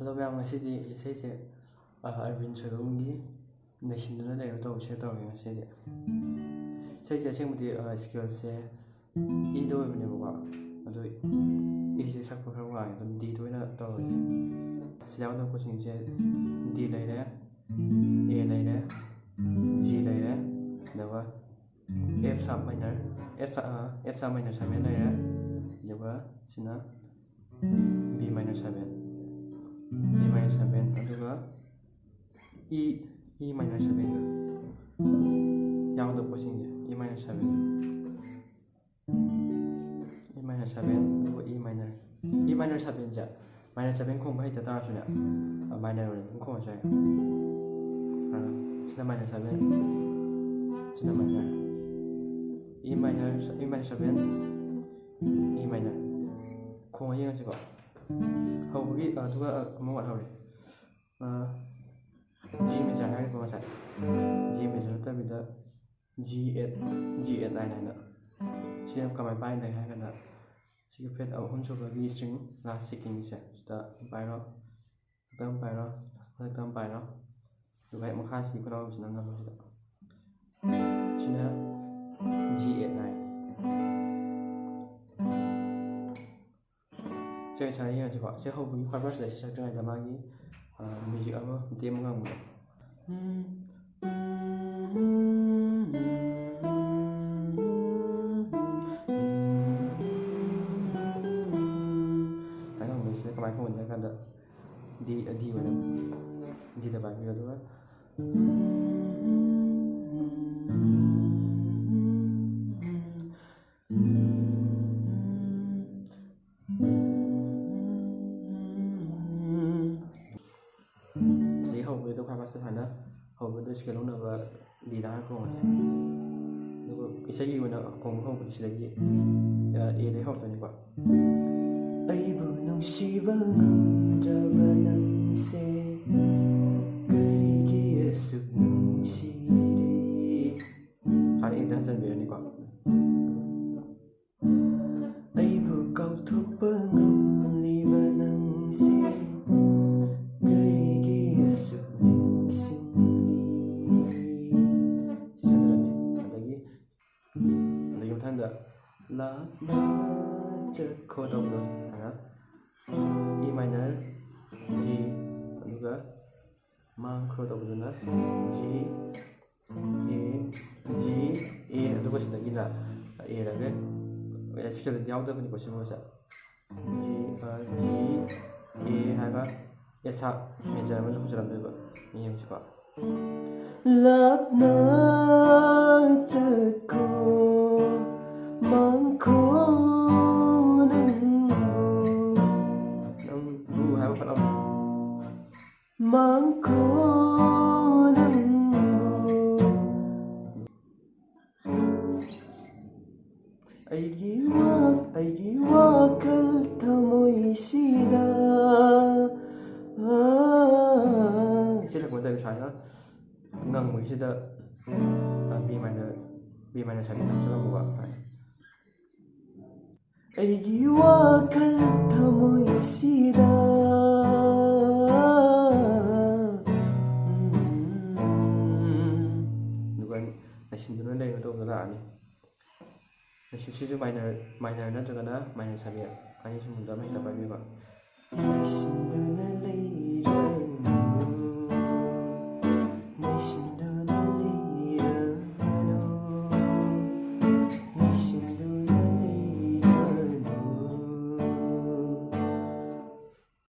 Hello ma'am, ngasidi isayse Arvind Soyomgi naisinduna layro tawse tawge ngasidi. Isayse asengmudi skill se E do oibnebako. Ado E se sakpa khara wangi dum D do ina tawge. Sidaw coaching se D layre, A layre, G layre, dawa F sharp minor, F sharp minor 7 layre, dawa sina B minor 7. E minor 7 aduga E minor 7 ga yaawda posing E minor 7 aduga E minor 7 ja minor 7 khom bai ta suna minor ore tum khom sai sina minor 7 sina minor E minor 7 E minor khom yang si ko haugi aduga amwa hawre G major hai ko sai G major ta bida G8 9 na siam kamai pai dai hai kana si phet au hun so gi string la seeking se sta pai ro tam pai ro dubai makha si ko ro sina na mo sina G8 9 saya yang coba saya hobi chorus dari saya dengan damagi music apa dia mengamu karena musik kemarin pun dia kan di mana di depan dia tu kan hầu tôi khai phát sản đó hầu tôi sẽ lúc nào và đi đá con này nếu cái sẽ gì mà nó còn không có gì đấy ý đấy học này quả ai bu nông si vang ra nang se kari kia suk nông si đi hai ini dan jangan ini quả ai bu kau thuốc bang li nang se la na chợt khô đồng rồi E minor G aduga mang khô đồng rồi na G A aduga sida gina A la ge skill yaw da bani ko simo sa G A ha ba esa major ma jo jara ba ni yam ba love na chợt khô mang khô nâng bu hai phần âm mang khô nâng ai wa kal thamoi sida sẽ là một tay trái đó ngừng mình sẽ đợi B minor 7 cho nó một bạn ai wa kal thamoi sida 누가 나신들은 내가 또 그가 아니 나시 minor na 저거나 minor 7 아니 좀 더 많이 봐